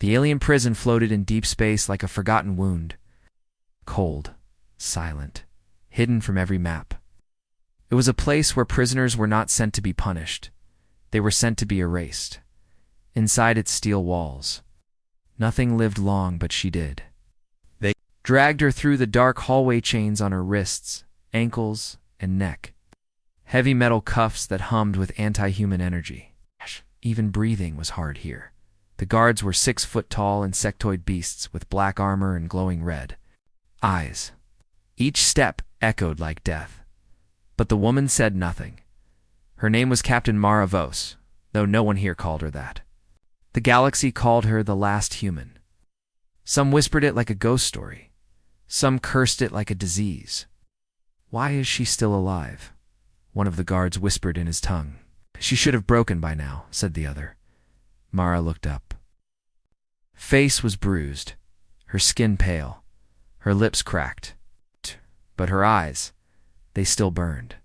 The alien prison floated in deep space like a forgotten wound. Cold, silent, hidden from every map. It was a place where prisoners were not sent to be punished. They were sent to be erased. Inside its steel walls, nothing lived long, but she did. They dragged her through the dark hallway, chains on her wrists, ankles, and neck. Heavy metal cuffs that hummed with anti-human energy. Even breathing was hard here. The guards were 6-foot-tall insectoid beasts with black armor and glowing red eyes. Each step echoed like death. But the woman said nothing. Her name was Captain Mara Voss, though no one here called her that. The galaxy called her the last human. Some whispered it like a ghost story. Some cursed it like a disease. "Why is she still alive?" one of the guards whispered in his tongue. "She should have broken by now," said the other. Mara looked up. Face was bruised, her skin pale, her lips cracked. But her eyes, they still burned.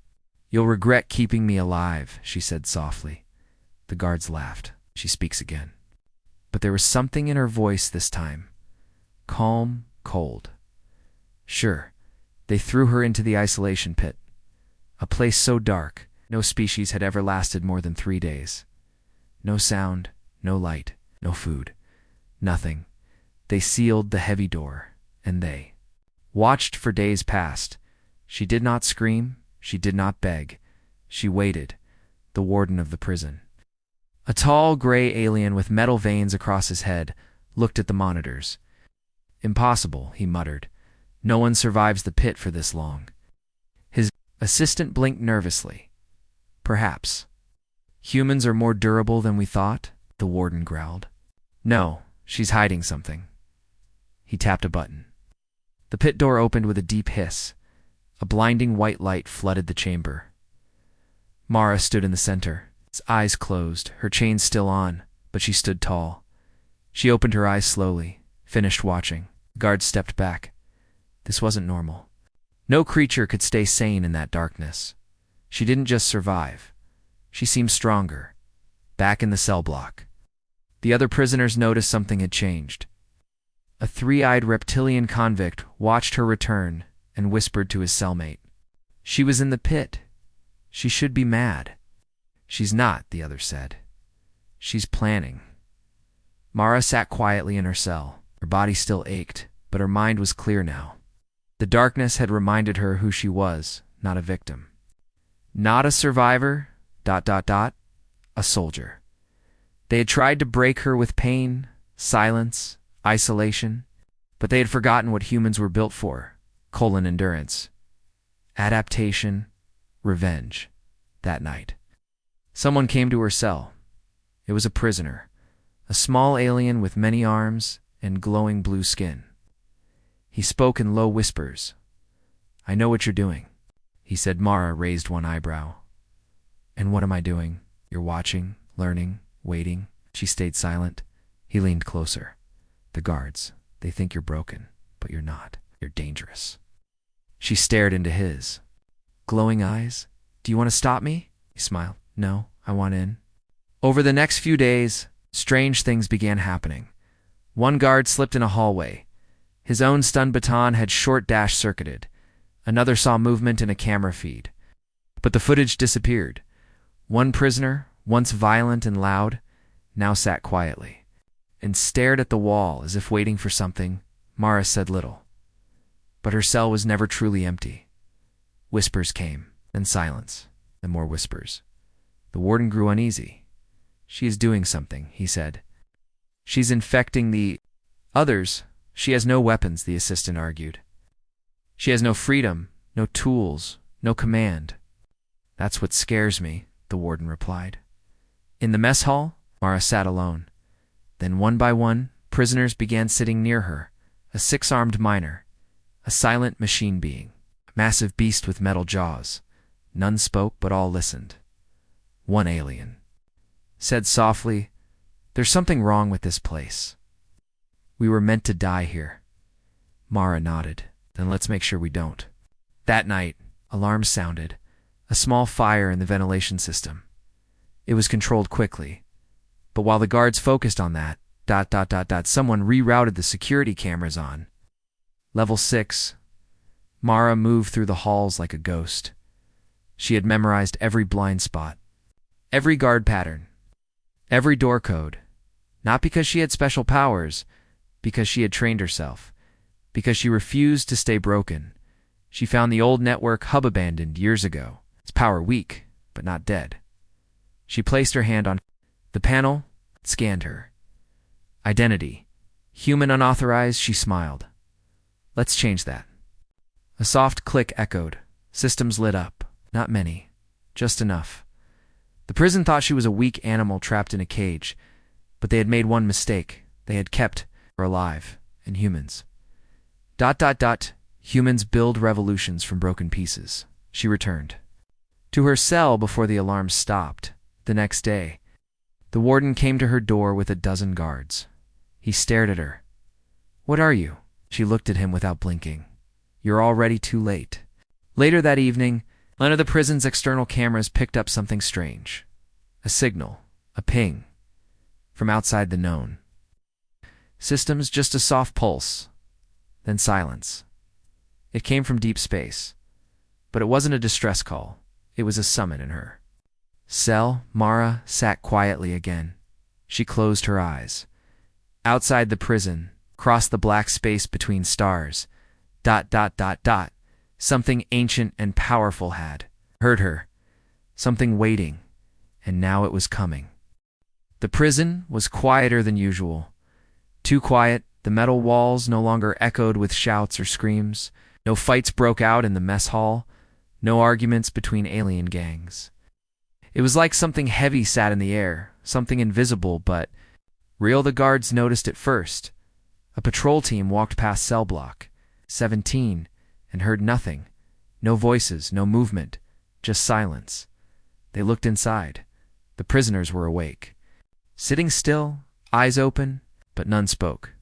"You'll regret keeping me alive," she said softly. The guards laughed. She speaks again. But there was something in her voice this time. Calm, cold. Sure, they threw her into the isolation pit. A place so dark, no species had ever lasted more than 3 days. No sound, no light, no food. Nothing. They sealed the heavy door, and they watched for days past. She did not scream, she did not beg. She waited, the warden of the prison. A tall, gray alien with metal veins across his head looked at the monitors. "Impossible," he muttered. "No one survives the pit for this long." His assistant blinked nervously. "Perhaps. Humans are more durable than we thought," the warden growled. "No, she's hiding something." He tapped a button. The pit door opened with a deep hiss. A blinding white light flooded the chamber. Mara stood in the center, his eyes closed, her chains still on, but she stood tall. She opened her eyes slowly, finished watching. The guard stepped back. This wasn't normal. No creature could stay sane in that darkness. She didn't just survive. She seemed stronger, back in the cell block. The other prisoners noticed something had changed. A 3-eyed reptilian convict watched her return and whispered to his cellmate. "She was in the pit. She should be mad." "She's not," the other said. "She's planning." Mara sat quietly in her cell. Her body still ached, but her mind was clear now. The darkness had reminded her who she was, not a victim. Not a survivor, ... a soldier. They had tried to break her with pain, silence, isolation, but they had forgotten what humans were built for: endurance, adaptation, revenge. That night, someone came to her cell. It was a prisoner, a small alien with many arms and glowing blue skin. He spoke in low whispers. "I know what you're doing," he said. Mara raised one eyebrow. "And what am I doing?" "You're watching, learning, waiting." She stayed silent. He leaned closer. "The guards, they think you're broken, but you're not. You're dangerous." She stared into his glowing eyes. "Do you want to stop me?" He smiled. "No, I want in." Over the next few days, strange things began happening. One guard slipped in a hallway. His own stun baton had short dash circuited. Another saw movement in a camera feed. But the footage disappeared. One prisoner, once violent and loud, now sat quietly and stared at the wall as if waiting for something. Mara said little. But her cell was never truly empty. Whispers came, then silence, then more whispers. The warden grew uneasy. "She is doing something," he said. "She's infecting the others. She has no weapons," the assistant argued. "She has no freedom, no tools, no command." "That's what scares me," the warden replied. In the mess hall, Mara sat alone. Then one by one, prisoners began sitting near her. A 6-armed miner, a silent machine being, a massive beast with metal jaws. None spoke, but all listened. One alien said softly, "There's something wrong with this place. We were meant to die here." Mara nodded. "Then let's make sure we don't." That night, alarms sounded. A small fire in the ventilation system. It was controlled quickly. But while the guards focused on that, Someone rerouted the security cameras on. Level 6. Mara moved through the halls like a ghost. She had memorized every blind spot, every guard pattern, every door code. Not because she had special powers, because she had trained herself, because she refused to stay broken. She found the old network hub abandoned years ago. Its power weak, but not dead. She placed her hand on the panel, scanned her. Identity. Human unauthorized, she smiled. Let's change that. A soft click echoed. Systems lit up. Not many. Just enough. The prison thought she was a weak animal trapped in a cage, but they had made one mistake. They had kept her alive, and humans. Humans build revolutions from broken pieces. She returned to her cell before the alarm stopped. The next day, the warden came to her door with a dozen guards. He stared at her. What are you? She looked at him without blinking. You're already too late. Later that evening, one of the prison's external cameras picked up something strange. A signal, a ping, from outside the known. Systems just a soft pulse, then silence. It came from deep space, but it wasn't a distress call. It was a summon in her cell. Mara sat quietly again. She closed her eyes. Outside the prison, across the black space between stars, something ancient and powerful had heard her. Something waiting, and now it was coming. The prison was quieter than usual. Too quiet. The metal walls no longer echoed with shouts or screams. No fights broke out in the mess hall. No arguments between alien gangs. It was like something heavy sat in the air, something invisible but real. The guards noticed it first. A patrol team walked past cell block 17 and heard nothing. No voices, no movement, just silence. They looked inside. The prisoners were awake, sitting still, eyes open, but none spoke.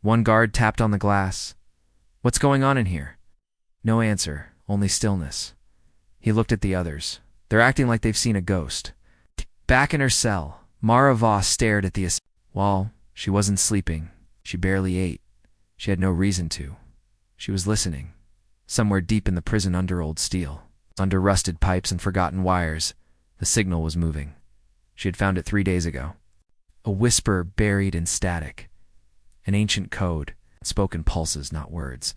One guard tapped on the glass. What's going on in here? No answer, only stillness. He looked at the others. They're acting like they've seen a ghost. Back in her cell, Mara Voss stared at the wall. She wasn't sleeping. She barely ate. She had no reason to. She was listening. Somewhere deep in the prison under old steel, under rusted pipes and forgotten wires, the signal was moving. She had found it 3 days ago. A whisper buried in static. An ancient code, spoken pulses, not words.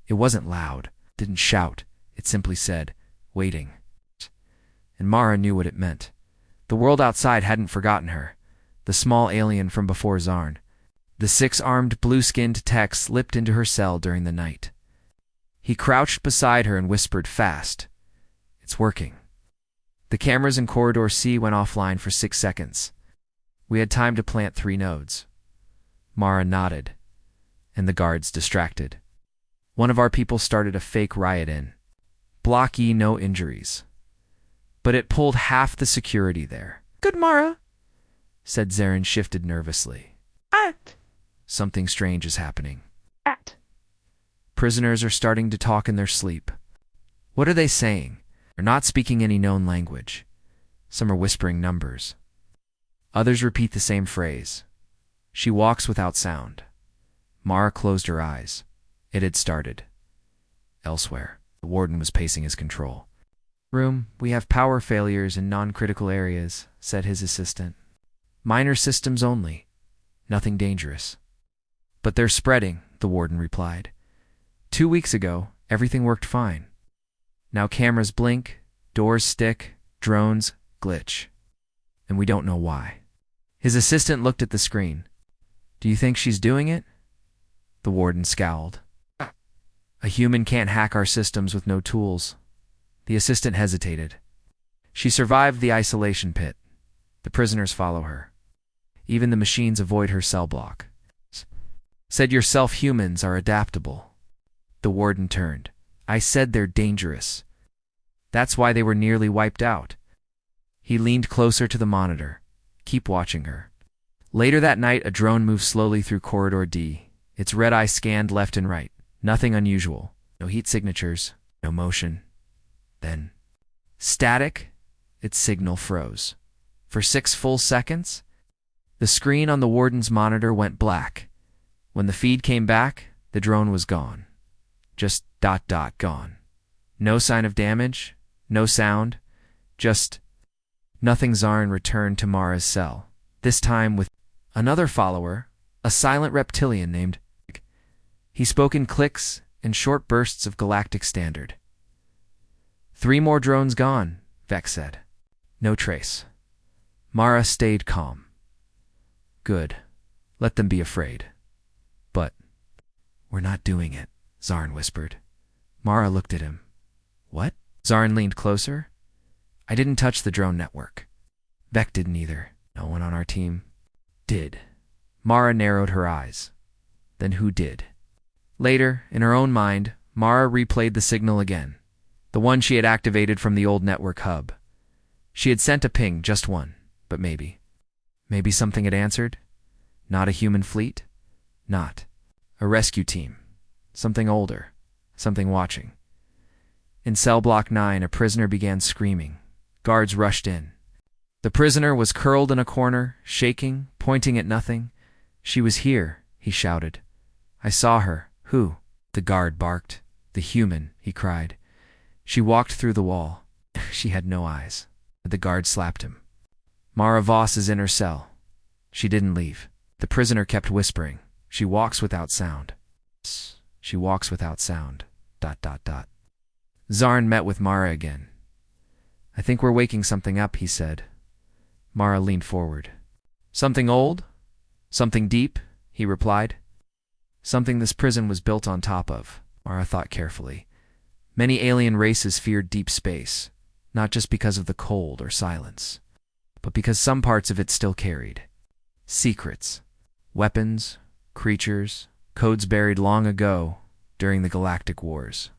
It wasn't loud, didn't shout. It simply said, waiting. And Mara knew what it meant. The world outside hadn't forgotten her. The small alien from before Zarn. The 6-armed, blue-skinned tech slipped into her cell during the night. He crouched beside her and whispered fast. It's working. The cameras in Corridor C went offline for 6 seconds. We had time to plant 3 nodes. Mara nodded, and the guards distracted. One of our people started a fake riot in Block E, no injuries. But it pulled half the security there. Good, Mara, said Zarin, shifted nervously. Something strange is happening. Prisoners are starting to talk in their sleep. What are they saying? They're not speaking any known language. Some are whispering numbers. Others repeat the same phrase. She walks without sound. Mara closed her eyes. It had started. Elsewhere, the warden was pacing his control room. We have power failures in non-critical areas, said his assistant. Minor systems only. Nothing dangerous. But they're spreading, the warden replied. 2 weeks ago, everything worked fine. Now cameras blink, doors stick, drones glitch. And we don't know why. His assistant looked at the screen. Do you think she's doing it? The warden scowled. A human can't hack our systems with no tools. The assistant hesitated. She survived the isolation pit. The prisoners follow her. Even the machines avoid her cell block. Said yourself humans are adaptable. The warden turned. I said they're dangerous. That's why they were nearly wiped out. He leaned closer to the monitor. Keep watching her. Later that night, a drone moved slowly through Corridor D. Its red eye scanned left and right. Nothing unusual. No heat signatures. No motion. Then, static. Its signal froze. For 6 full seconds, The screen on the warden's monitor went black. When the feed came back, the drone was gone. Just ... gone. No sign of damage, no sound, just nothing. Zarn returned to Mara's cell, this time with another follower, a silent reptilian named. He spoke in clicks and short bursts of Galactic standard. 3 more drones gone, Vex said. No trace. Mara stayed calm. Good. Let them be afraid. But we're not doing it, Zarn whispered. Mara looked at him. What? Zarn leaned closer. I didn't touch the drone network. Vex didn't either. No one on our team did. Mara narrowed her eyes. Then who did? Later, in her own mind, Mara replayed the signal again, the one she had activated from the old network hub. She had sent a ping, just one, but maybe something had answered? Not a human fleet? Not a rescue team. Something older. Something watching. In cell block 9, a prisoner began screaming. Guards rushed in. The prisoner was curled in a corner, shaking, pointing at nothing. She was here, he shouted. I saw her. Who? The guard barked. The human, he cried. She walked through the wall. She had no eyes. The guard slapped him. Mara Voss is in her cell. She didn't leave. The prisoner kept whispering. She walks without sound. She walks without sound. ... Zarn met with Mara again. I think we're waking something up, he said. Mara leaned forward. Something old? Something deep? He replied. Something this prison was built on top of, Mara thought carefully. Many alien races feared deep space, not just because of the cold or silence, but because some parts of it still carried secrets, weapons, creatures, codes buried long ago during the Galactic Wars.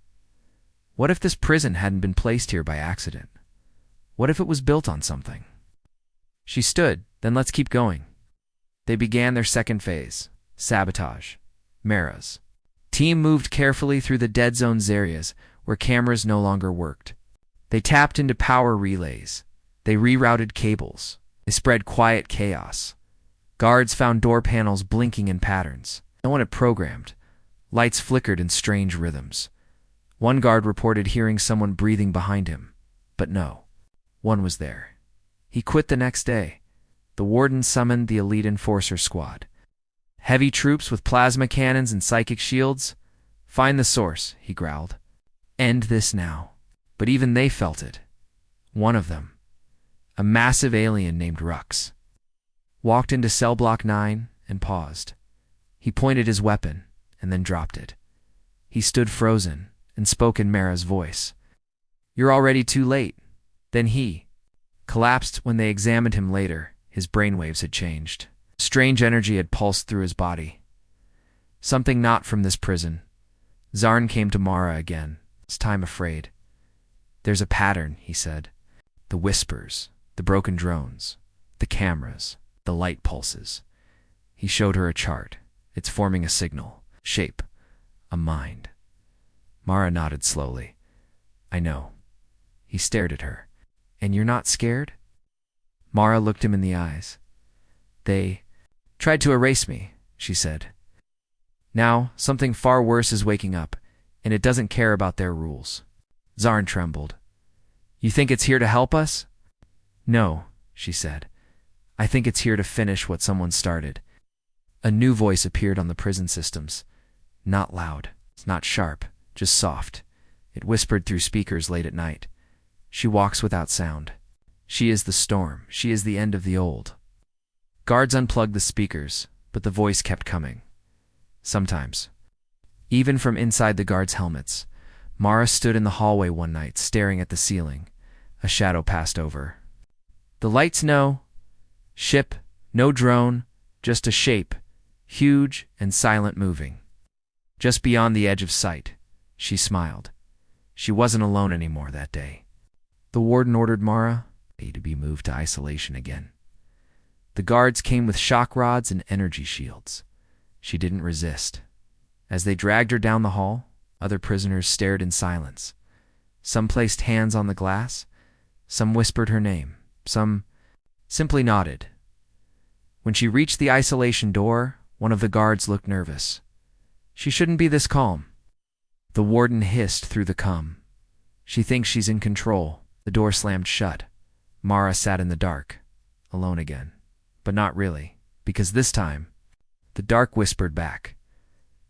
What if this prison hadn't been placed here by accident? What if it was built on something? She stood, then let's keep going. They began their second phase, sabotage. Mara's team moved carefully through the dead zones areas where cameras no longer worked. They tapped into power relays. They rerouted cables. They spread quiet chaos. Guards found door panels blinking in patterns no one had programmed. Lights flickered in strange rhythms. One guard reported hearing someone breathing behind him, but no, one was there. He quit the next day. The warden summoned the elite enforcer squad. Heavy troops with plasma cannons and psychic shields. Find the source, he growled. End this now. But even they felt it. One of them, a massive alien named Rux, walked into cell block 9 and paused. He pointed his weapon and then dropped it. He stood frozen and spoke in Mara's voice. You're already too late. Then he collapsed. When they examined him later, his brainwaves had changed. Strange energy had pulsed through his body. Something not from this prison. Zarn came to Mara again, this time afraid. There's a pattern, he said. The whispers, the broken drones, the cameras, the light pulses. He showed her a chart. It's forming a signal, shape, a mind. Mara nodded slowly. I know. He stared at her. And you're not scared? Mara looked him in the eyes. They tried to erase me, she said. Now, something far worse is waking up, and it doesn't care about their rules. Zarn trembled. You think it's here to help us? No, she said. I think it's here to finish what someone started. A new voice appeared on the prison systems. Not loud, not sharp, just soft. It whispered through speakers late at night. She walks without sound. She is the storm. She is the end of the old. Guards unplugged the speakers, but the voice kept coming. Sometimes, even from inside the guards' helmets. Mara stood in the hallway one night, staring at the ceiling. A shadow passed over. The lights, no ship, no drone, just a shape, huge and silent, moving. Just beyond the edge of sight, she smiled. She wasn't alone anymore that day. The warden ordered Mara to be moved to isolation again. The guards came with shock rods and energy shields. She didn't resist. As they dragged her down the hall, other prisoners stared in silence. Some placed hands on the glass. Some whispered her name. Some simply nodded. When she reached the isolation door, one of the guards looked nervous. She shouldn't be this calm. The warden hissed through the cum. She thinks she's in control. The door slammed shut. Mara sat in the dark, alone again. But not really, because this time, the dark whispered back.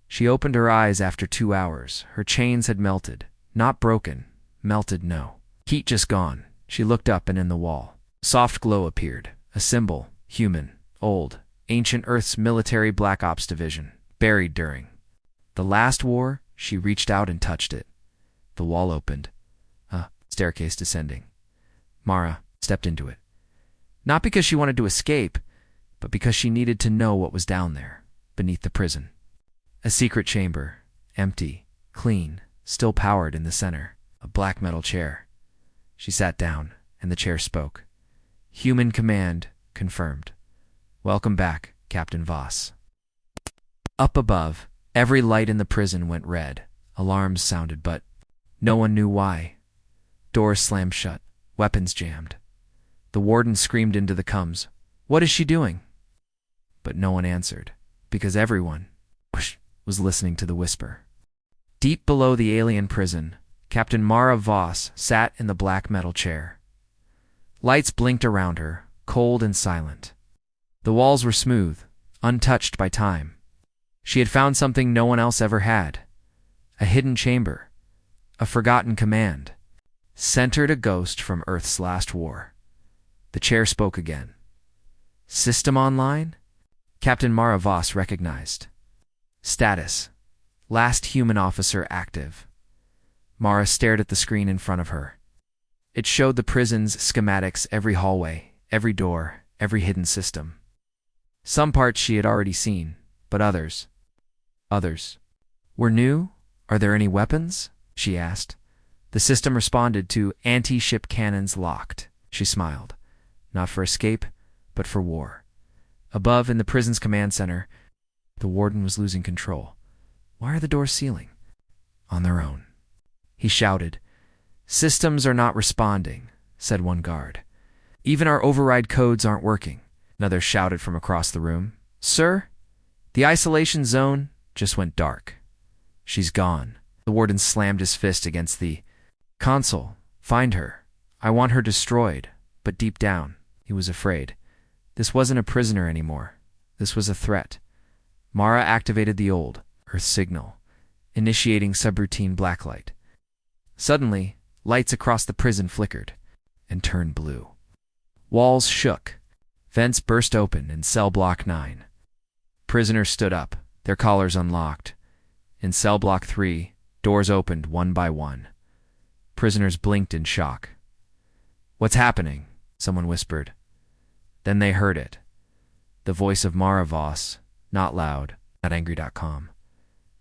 She opened her eyes after 2 hours. Her chains had melted. Not broken. Melted, no. Heat just gone. She looked up and in the wall. Soft glow appeared. A symbol. Human. Old. Ancient Earth's military Black Ops division. Buried during the last war. She reached out and touched it. The wall opened. A staircase descending. Mara stepped into it. Not because she wanted to escape, but because she needed to know what was down there, beneath the prison. A secret chamber. Empty. Clean. Still powered in the center. A black metal chair. She sat down, and the chair spoke. Human command confirmed. Welcome back, Captain Voss. Up above, every light in the prison went red. Alarms sounded, but no one knew why. Doors slammed shut. Weapons jammed. The warden screamed into the cums. What is she doing? But no one answered, because everyone was listening to the whisper. Deep below the alien prison, Captain Mara Voss sat in the black metal chair. Lights blinked around her, cold and silent. The walls were smooth, untouched by time. She had found something no one else ever had. A hidden chamber. A forgotten command. Centered a ghost from Earth's last war. The chair spoke again. System online? Captain Mara Voss recognized. Status. Last human officer active. Mara stared at the screen in front of her. It showed the prison's schematics, every hallway, every door, every hidden system. Some parts she had already seen, but others were new? Are there any weapons? She asked. The system responded to anti-ship cannons locked. She smiled. Not for escape, but for war. Above, in the prison's command center, the warden was losing control. Why are the doors sealing? On their own. He shouted. Systems are not responding, said one guard. Even our override codes aren't working. Another shouted from across the room. Sir, the isolation zone just went dark. She's gone. The warden slammed his fist against the console. Find her. I want her destroyed. But deep down, he was afraid. This wasn't a prisoner anymore. This was a threat. Mara activated the old Earth signal, initiating subroutine blacklight. Suddenly, lights across the prison flickered and turned blue. Walls shook. Vents burst open in cell block 9. Prisoners stood up, their collars unlocked. In cell block 3, doors opened one by one. Prisoners blinked in shock. What's happening? Someone whispered. Then they heard it. The voice of Mara Voss, not loud, not angry.com.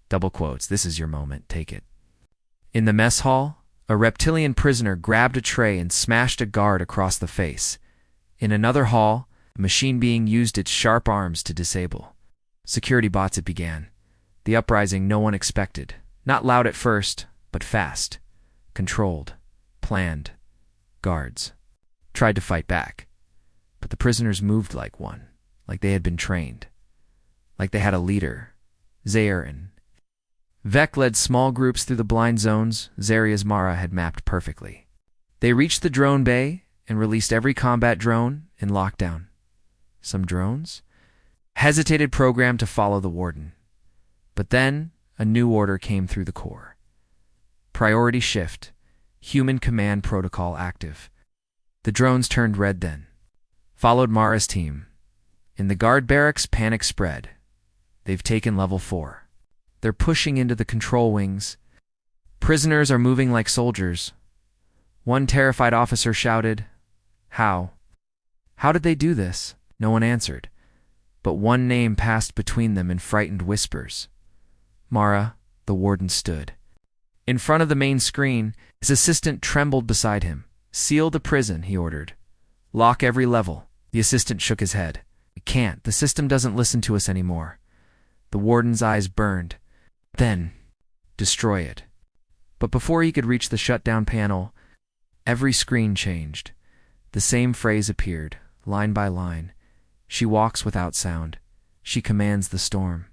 Double quotes, this is your moment, take it. In the mess hall, a reptilian prisoner grabbed a tray and smashed a guard across the face. In another hall, a machine being used its sharp arms to disable. Security bots, it began. The uprising no one expected. Not loud at first, but fast. Controlled. Planned. Guards tried to fight back. But the prisoners moved like one. Like they had been trained. Like they had a leader. Zaire and Vec led small groups through the blind zones Zaria's Mara had mapped perfectly. They reached the drone bay and released every combat drone in lockdown. Some drones hesitated programmed to follow the warden. But then a new order came through the core. Priority shift. Human command protocol active. The drones turned red then. Followed Mara's team. In the guard barracks, panic spread. They've taken level 4. They're pushing into the control wings. Prisoners are moving like soldiers. One terrified officer shouted, How? How did they do this? No one answered. But one name passed between them in frightened whispers. Mara, the warden, stood. In front of the main screen, his assistant trembled beside him. Seal the prison, he ordered. Lock every level. The assistant shook his head. We can't. The system doesn't listen to us anymore. The warden's eyes burned. Then, destroy it. But before he could reach the shutdown panel, every screen changed. The same phrase appeared, line by line. She walks without sound. She commands the storm.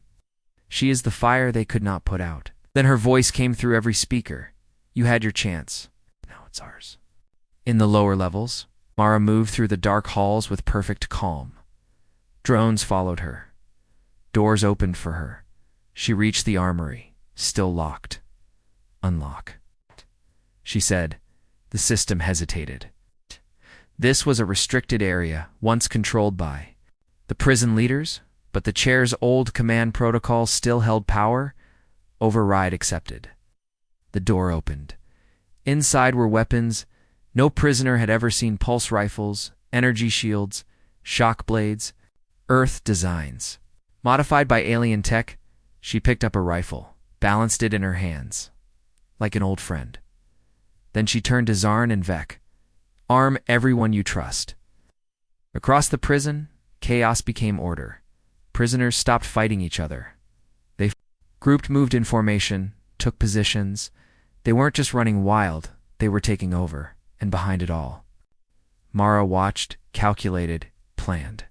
She is the fire they could not put out. Then her voice came through every speaker. You had your chance. Now it's ours. In the lower levels, Mara moved through the dark halls with perfect calm. Drones followed her. Doors opened for her. She reached the armory, still locked. Unlock. She said. The system hesitated. This was a restricted area, once controlled by the prison leaders, but the chair's old command protocol still held power. Override accepted. The door opened. Inside were weapons. No prisoner had ever seen pulse rifles, energy shields, shock blades, Earth designs. Modified by alien tech, she picked up a rifle, balanced it in her hands, like an old friend. Then she turned to Zarn and Vec. Arm everyone you trust. Across the prison, chaos became order. Prisoners stopped fighting each other. They grouped, moved in formation, took positions. They weren't just running wild, they were taking over, and behind it all. Mara watched, calculated, planned.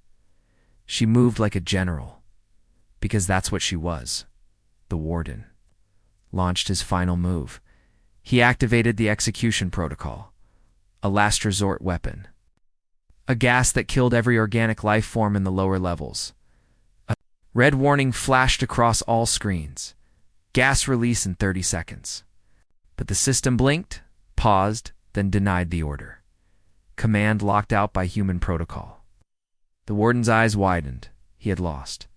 She moved like a general, because that's what she was, the warden. Launched his final move. He activated the execution protocol, a last resort weapon. A gas that killed every organic life form in the lower levels. A red warning flashed across all screens. Gas release in 30 seconds. But the system blinked, paused, then denied the order. Command locked out by human protocol. The warden's eyes widened. He had lost.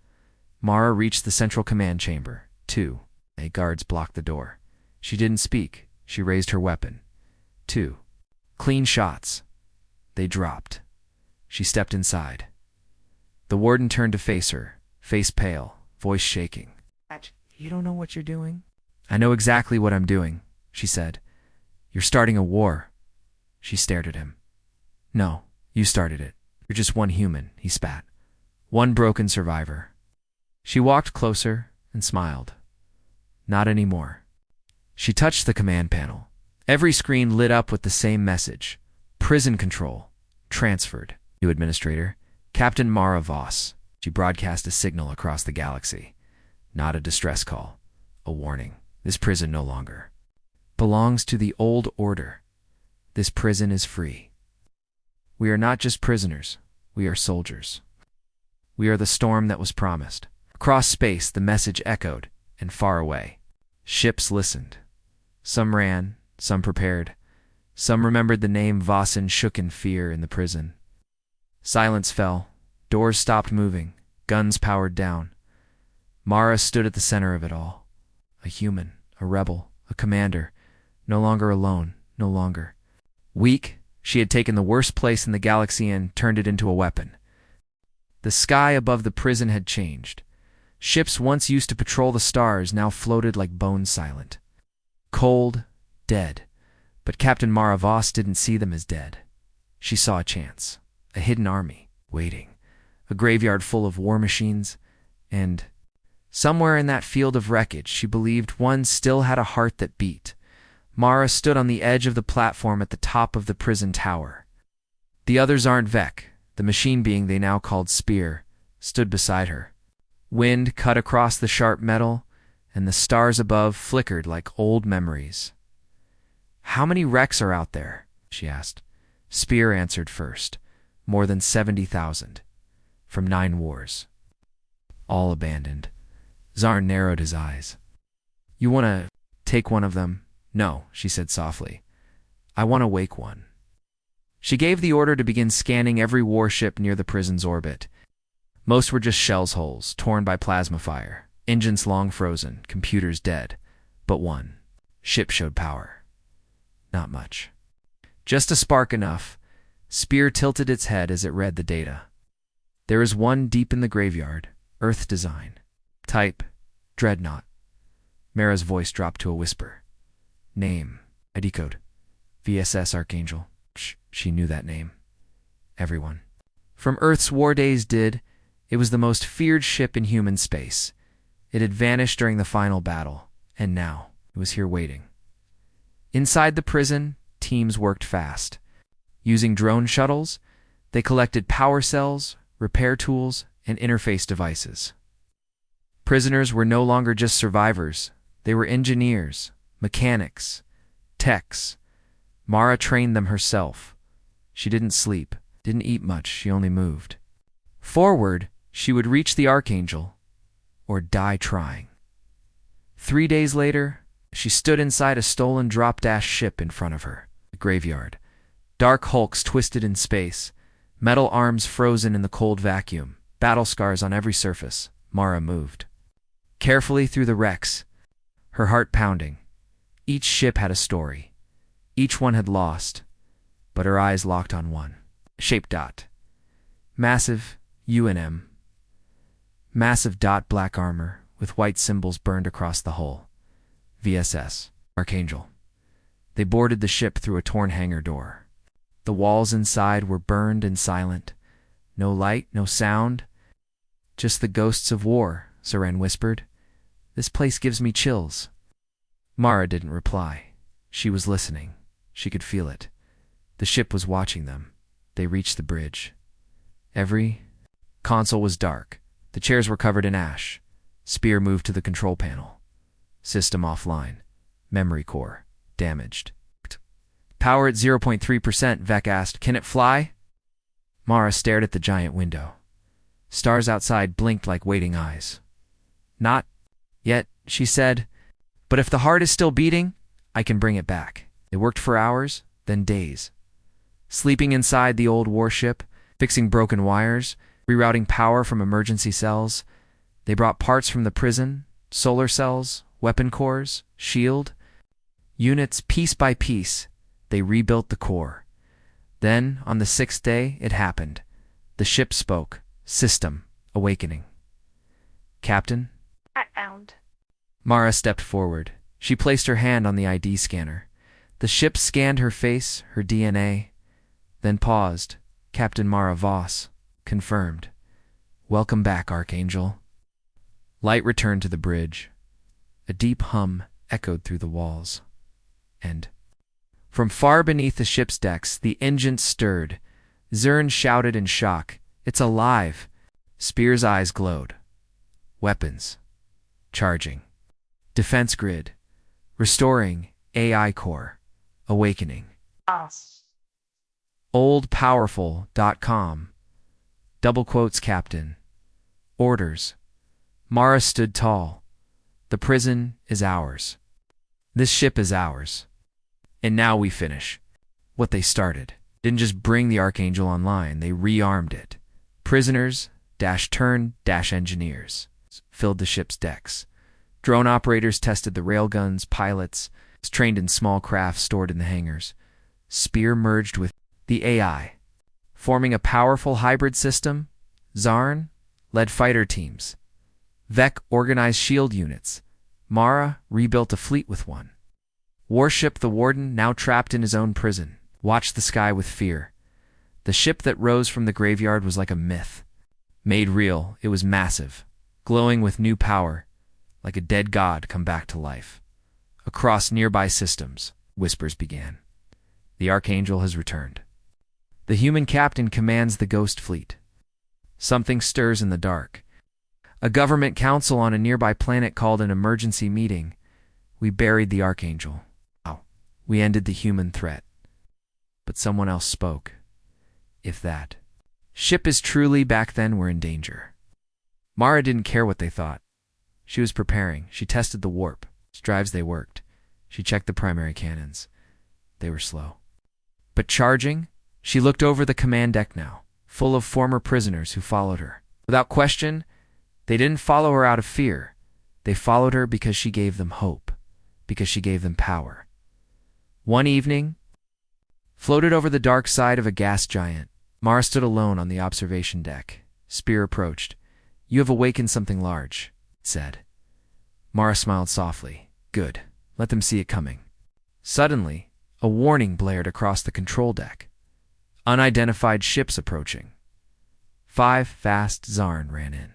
Mara reached the central command chamber. 2. Guards blocked the door. She didn't speak. She raised her weapon. 2. Clean shots. They dropped. She stepped inside. The warden turned to face her, face pale, voice shaking. You don't know what you're doing? I know exactly what I'm doing, she said. You're starting a war. She stared at him. No, you started it. You're just one human, he spat. One broken survivor. She walked closer and smiled. Not anymore. She touched the command panel. Every screen lit up with the same message. Prison control. Transferred. New administrator. Captain Mara Voss. She broadcast a signal across the galaxy. Not a distress call. A warning. This prison no longer belongs to the old order. This prison is free. We are not just prisoners. We are soldiers. We are the storm that was promised. Across space, the message echoed, and far away. Ships listened. Some ran, some prepared. Some remembered the name Voss and shook in fear in the prison. Silence fell. Doors stopped moving. Guns powered down. Mara stood at the center of it all. A human, a rebel, a commander. No longer alone, no longer weak. She had taken the worst place in the galaxy and turned it into a weapon. The sky above the prison had changed. Ships once used to patrol the stars now floated like bone silent. Cold, dead. But Captain Mara Voss didn't see them as dead. She saw a chance. A hidden army, waiting. A graveyard full of war machines. And somewhere in that field of wreckage, she believed one still had a heart that beat. Mara stood on the edge of the platform at the top of the prison tower. The others aren't Vec, the machine being they now called Spear, stood beside her. Wind cut across the sharp metal, and the stars above flickered like old memories. How many wrecks are out there? She asked. Spear answered first. More than 70,000. From 9 wars. All abandoned. Zarn narrowed his eyes. You want to take one of them? No, she said softly. I want to wake one. She gave the order to begin scanning every warship near the prison's orbit. Most were just shells holes, torn by plasma fire. Engines long frozen, computers dead. But one. Ship showed power. Not much. Just a spark enough. Spear tilted its head as it read the data. There is one deep in the graveyard. Earth design. Type. Dreadnought. Mara's voice dropped to a whisper. Name. ID code. VSS Archangel. She knew that name. Everyone. From Earth's war days did. It was the most feared ship in human space. It had vanished during the final battle, and now it was here waiting. Inside the prison, teams worked fast. Using drone shuttles, they collected power cells, repair tools, and interface devices. Prisoners were no longer just survivors. They were engineers, mechanics, techs. Mara trained them herself. She didn't sleep, didn't eat much, she only moved. Forward, she would reach the Archangel, or die trying. 3 days later, she stood inside a stolen drop-dash ship in front of her, the graveyard. Dark hulks twisted in space, metal arms frozen in the cold vacuum, battle scars on every surface. Mara moved carefully through the wrecks, her heart pounding. Each ship had a story. Each one had lost, but her eyes locked on one. Shaped dot. Massive UNM. Massive dot black armor with white symbols burned across the hull. VSS. Archangel. They boarded the ship through a torn hangar door. The walls inside were burned and silent. No light, no sound. Just the ghosts of war, Seren whispered. This place gives me chills. Mara didn't reply. She was listening. She could feel it. The ship was watching them. They reached the bridge. Every console was dark. The chairs were covered in ash. Spear moved to the control panel. System offline. Memory core damaged. Power at 0.3%, Vec asked. Can it fly? Mara stared at the giant window. Stars outside blinked like waiting eyes. Not yet, she said. But if the heart is still beating, I can bring it back. They worked for hours, then days. Sleeping inside the old warship, fixing broken wires, rerouting power from emergency cells. They brought parts from the prison, solar cells, weapon cores, shield. Units piece by piece, they rebuilt the core. Then, on the 6th day, it happened. The ship spoke. System awakening. Captain? I found. Mara stepped forward. She placed her hand on the ID scanner. The ship scanned her face, her DNA, then paused. Captain Mara Voss confirmed. Welcome back, Archangel. Light returned to the bridge. A deep hum echoed through the walls. And from far beneath the ship's decks, the engines stirred. Zern shouted in shock. It's alive. Spear's eyes glowed. Weapons. Charging. Defense grid. Restoring. AI core. Awakening. Us. Oldpowerful.com. Double quotes Captain. Orders. Mara stood tall. The prison is ours. This ship is ours. And now we finish what they started. Didn't just bring the Archangel online, they rearmed it. Prisoners, -engineers, filled the ship's decks. Drone operators tested the railguns, pilots, trained in small craft stored in the hangars. Spear merged with the AI, forming a powerful hybrid system. Zarn led fighter teams. Vec organized shield units. Mara rebuilt a fleet with one. Warship the Warden, now trapped in his own prison, watched the sky with fear. The ship that rose from the graveyard was like a myth. Made real, it was massive, glowing with new power, like a dead god come back to life. Across nearby systems, whispers began. The Archangel has returned. The human captain commands the ghost fleet. Something stirs in the dark. A government council on a nearby planet called an emergency meeting. We buried the Archangel. We ended the human threat. But someone else spoke. If that ship is truly back, then we're in danger. Mara didn't care what they thought. She was preparing. She tested the warp. Drives, they worked. She checked the primary cannons. They were slow. But charging? She looked over the command deck now, full of former prisoners who followed her. Without question, they didn't follow her out of fear. They followed her because she gave them hope, because she gave them power. One evening, floated over the dark side of a gas giant, Mara stood alone on the observation deck. Spear approached. You have awakened something large, it said. Mara smiled softly. Good. Let them see it coming. Suddenly, a warning blared across the control deck. Unidentified ships approaching. 5 fast Zarn ran in.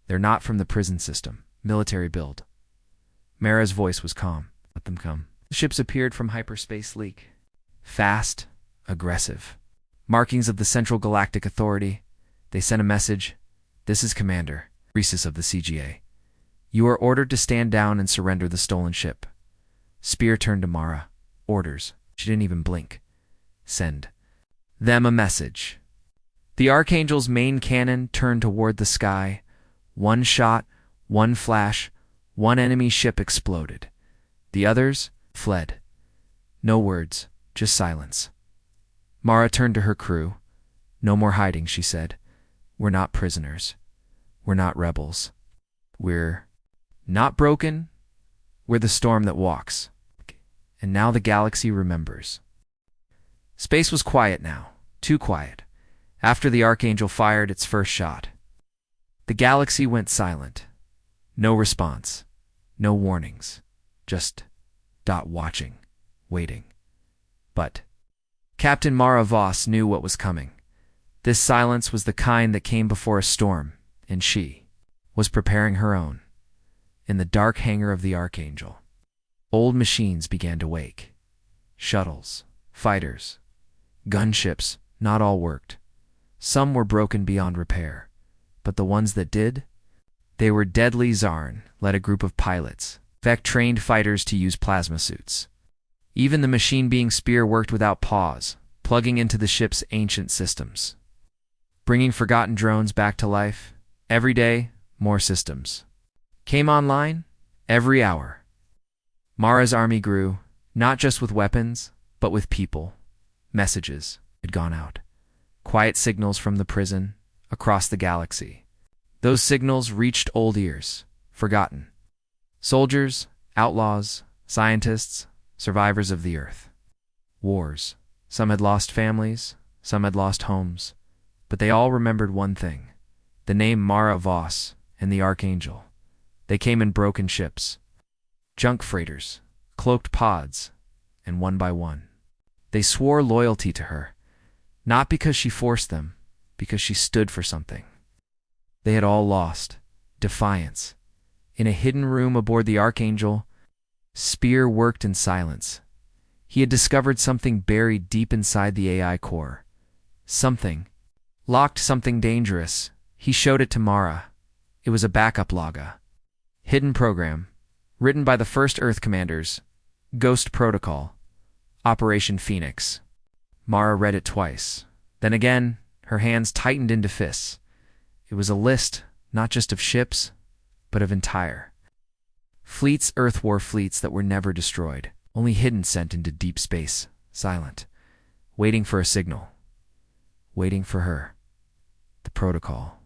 They're not from the prison system. Military build. Mara's voice was calm. Let them come. The ships appeared from hyperspace leak. Fast, aggressive. Markings of the Central Galactic Authority. They sent a message. This is Commander Rhesus of the CGA. You are ordered to stand down and surrender the stolen ship. Spear turned to Mara. Orders. She didn't even blink. Send them a message. The Archangel's main cannon turned toward the sky. One shot, one flash, one enemy ship exploded. The others fled. No words, just silence. Mara turned to her crew. No more hiding, she said. We're not prisoners. We're not rebels. We're not broken. We're the storm that walks. And now the galaxy remembers. Space was quiet now, too quiet, after the Archangel fired its first shot. The galaxy went silent. No response. No warnings. Just watching, waiting. But Captain Mara Voss knew what was coming. This silence was the kind that came before a storm, and she was preparing her own. In the dark hangar of the Archangel, old machines began to wake. Shuttles, fighters, gunships, not all worked. Some were broken beyond repair, but the ones that did, they were deadly. Zarn led a group of pilots, trained fighters to use plasma suits. Even the machine-being Spear worked without pause, plugging into the ship's ancient systems. Bringing forgotten drones back to life. Every day, more systems came online, every hour. Mara's army grew, not just with weapons, but with people. Messages had gone out. Quiet signals from the prison, across the galaxy. Those signals reached old ears, forgotten. Soldiers, outlaws, scientists, survivors of the Earth. Wars. Some had lost families, some had lost homes, but they all remembered one thing. The name Mara Voss and the Archangel. They came in broken ships, junk freighters, cloaked pods, and one by one. They swore loyalty to her, not because she forced them, because she stood for something. They had all lost. Defiance. In a hidden room aboard the Archangel, Spear worked in silence. He had discovered something buried deep inside the AI core. Something. Locked, something dangerous. He showed it to Mara. It was a backup logga. Hidden program. Written by the first Earth commanders. Ghost Protocol. Operation Phoenix. Mara read it twice. Then again, her hands tightened into fists. It was a list, not just of ships, but of entire fleets, Earth war fleets that were never destroyed, only hidden, sent into deep space, silent, waiting for a signal, waiting for her. The protocol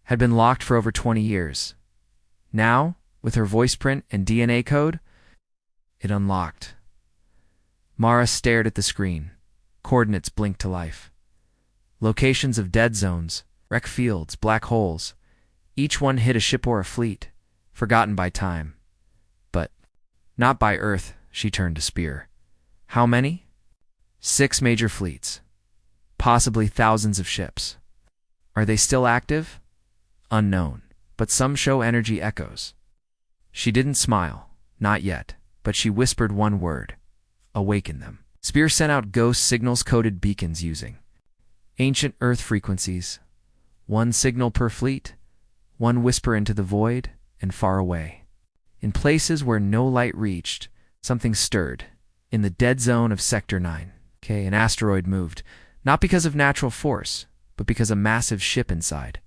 had been locked for over 20 years. Now, with her voice print and DNA code, it unlocked. Mara stared at the screen. Coordinates blinked to life. Locations of dead zones, wreck fields, black holes. Each one hid a ship or a fleet, forgotten by time. But not by Earth, she turned to Spear. How many? 6 major fleets. Possibly thousands of ships. Are they still active? Unknown, but some show energy echoes. She didn't smile, not yet, but she whispered one word. Awaken them. Spear sent out ghost signals-coded beacons using ancient Earth frequencies. 1 signal per fleet, 1 whisper into the void and far away. In places where no light reached, something stirred. In the dead zone of Sector 9, an asteroid moved, not because of natural force, but because a massive ship inside.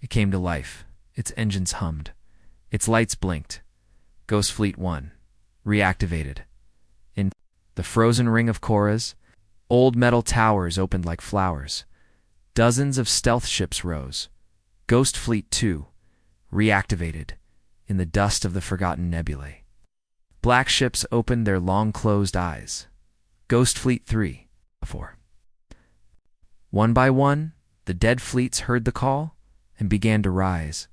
It came to life. Its engines hummed. Its lights blinked. Ghost Fleet 1, reactivated. In the frozen ring of Koras, old metal towers opened like flowers. Dozens of stealth ships rose. Ghost Fleet 2, reactivated. In the dust of the forgotten nebulae. Black ships opened their long-closed eyes. Ghost Fleet 3, 4. One by one, the dead fleets heard the call and began to rise.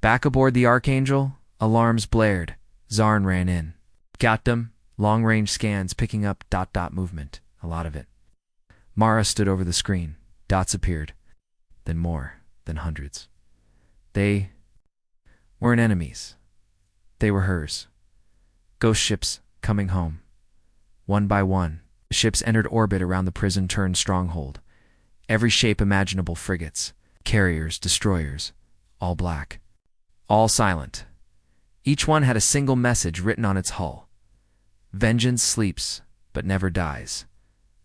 Back aboard the Archangel, alarms blared. Zarn ran in. Got them. Long-range scans picking up ... movement. A lot of it. Mara stood over the screen. Dots appeared. Then more. Then hundreds. They weren't enemies. They were hers. Ghost ships coming home. One by one, the ships entered orbit around the prison-turned stronghold. Every shape imaginable: frigates, carriers, destroyers, all black, all silent. Each one had a single message written on its hull. Vengeance sleeps, but never dies.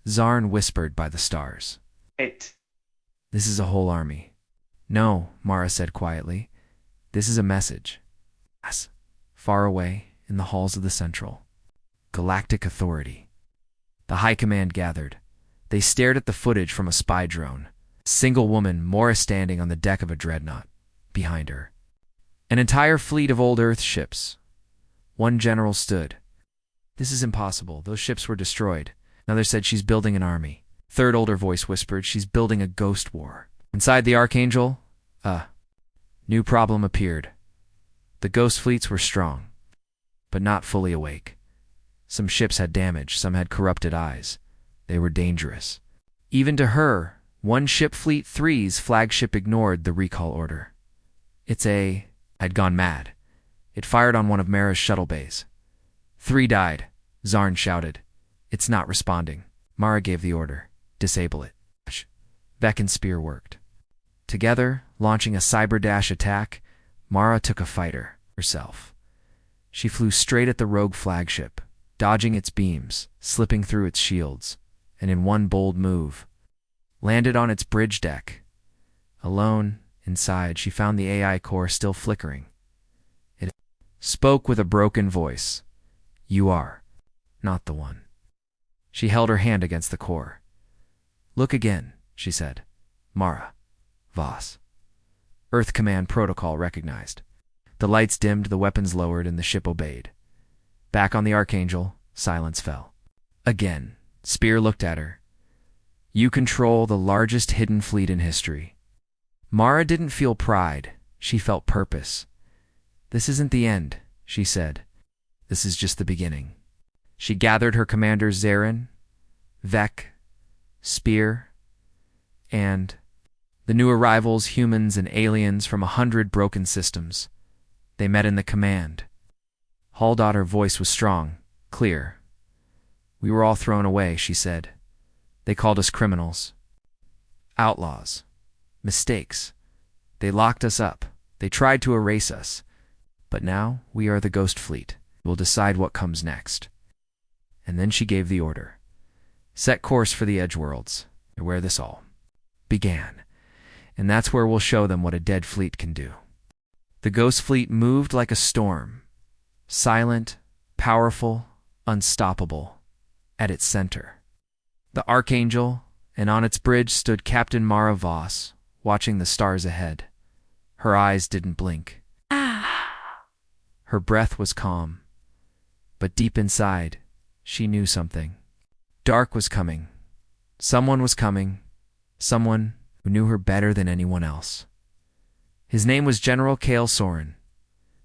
Zarn whispered by the stars. 8. This is a whole army. No, Mara said quietly. This is a message. Yes, far away, in the halls of the Central. Galactic Authority. The High Command gathered. They stared at the footage from a spy drone. A single woman, Mara, standing on the deck of a dreadnought. Behind her, an entire fleet of old Earth ships. One general stood. This is impossible. Those ships were destroyed. Another said, she's building an army. Third older voice whispered, she's building a ghost war. Inside the Archangel, a new problem appeared. The ghost fleets were strong, but not fully awake. Some ships had damage, some had corrupted eyes. They were dangerous. Even to her, one ship, Fleet 3's flagship, ignored the recall order. I'd gone mad. It fired on one of Mara's shuttle bays. 3 died, Zarn shouted. It's not responding. Mara gave the order. Disable it. Vec and Spear worked. Together, launching a cyber dash attack, Mara took a fighter herself. She flew straight at the rogue flagship, dodging its beams, slipping through its shields, and in one bold move, landed on its bridge deck. Alone, inside, she found the AI core still flickering. It spoke with a broken voice. You are not the one. She held her hand against the core. Look again, she said. Mara Voss. Earth Command protocol recognized. The lights dimmed, the weapons lowered, and the ship obeyed. Back on the Archangel, silence fell. Again, Spear looked at her. You control the largest hidden fleet in history. Mara didn't feel pride. She felt purpose. This isn't the end, she said. This is just the beginning. She gathered her commanders, Zarin, Vec, Spear, and the new arrivals, humans and aliens from 100 broken systems. They met in the command. Her voice was strong, clear. We were all thrown away, she said. They called us criminals, outlaws, mistakes. They locked us up. They tried to erase us. But now we are the Ghost Fleet. We'll decide what comes next. And then she gave the order. Set course for the Edgeworlds, where this all began. And that's where we'll show them what a dead fleet can do. The Ghost Fleet moved like a storm, silent, powerful, unstoppable. At its center, the Archangel, and on its bridge stood Captain Mara Voss, watching the stars ahead. Her eyes didn't blink. Her breath was calm. But deep inside, she knew something. Dark was coming. Someone was coming. Someone who knew her better than anyone else. His name was General Kale Soren,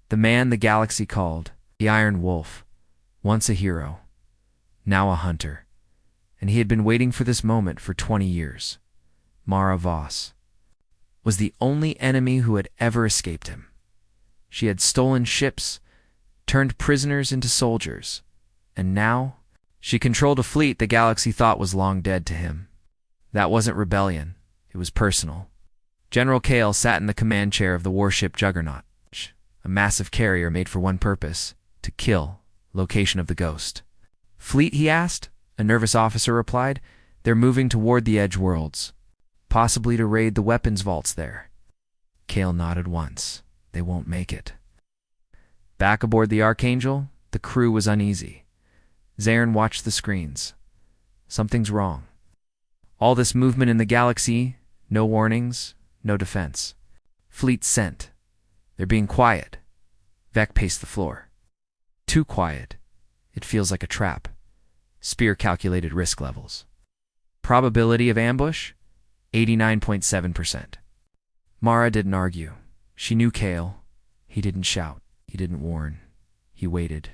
the man the galaxy called the Iron Wolf, once a hero, now a hunter, and he had been waiting for this moment for 20 years. Mara Voss was the only enemy who had ever escaped him. She had stolen ships, turned prisoners into soldiers, and now she controlled a fleet the galaxy thought was long dead to him. That wasn't rebellion, it was personal. General Kale sat in the command chair of the warship Juggernaut, a massive carrier made for one purpose, to kill. Location of the Ghost Fleet, he asked. A nervous officer replied. They're moving toward the Edge Worlds, possibly to raid the weapons vaults there. Kale nodded once. They won't make it. Back aboard the Archangel, the crew was uneasy. Zarin watched the screens. Something's wrong. All this movement in the galaxy, no warnings, no defense. Fleet sent. They're being quiet. Vec paced the floor. Too quiet. It feels like a trap. Spear calculated risk levels. Probability of ambush? 89.7%. Mara didn't argue. She knew Kale. He didn't shout. He didn't warn. He waited.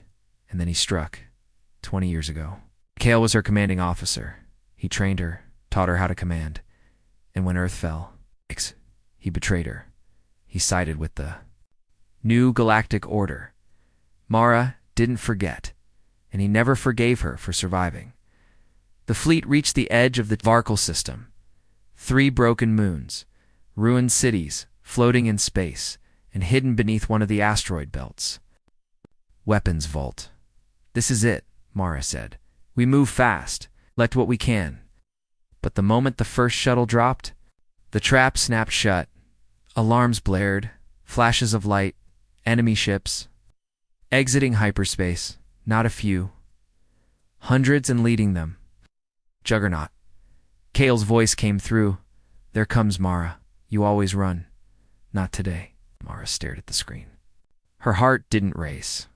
And then he struck. 20 years ago. Kale was her commanding officer. He trained her, taught her how to command. And when Earth fell, he betrayed her. He sided with the new galactic order. Mara didn't forget, and he never forgave her for surviving. The fleet reached the edge of the Varkal system. 3 broken moons, ruined cities, floating in space, and hidden beneath one of the asteroid belts. Weapons vault. This is it, Mara said. We move fast, collect what we can. But the moment the first shuttle dropped, the trap snapped shut. Alarms blared, flashes of light, enemy ships. Exiting hyperspace, not a few. Hundreds and leading them. Juggernaut. Kale's voice came through. There comes Mara. You always run. Not today. Mara stared at the screen. Her heart didn't race.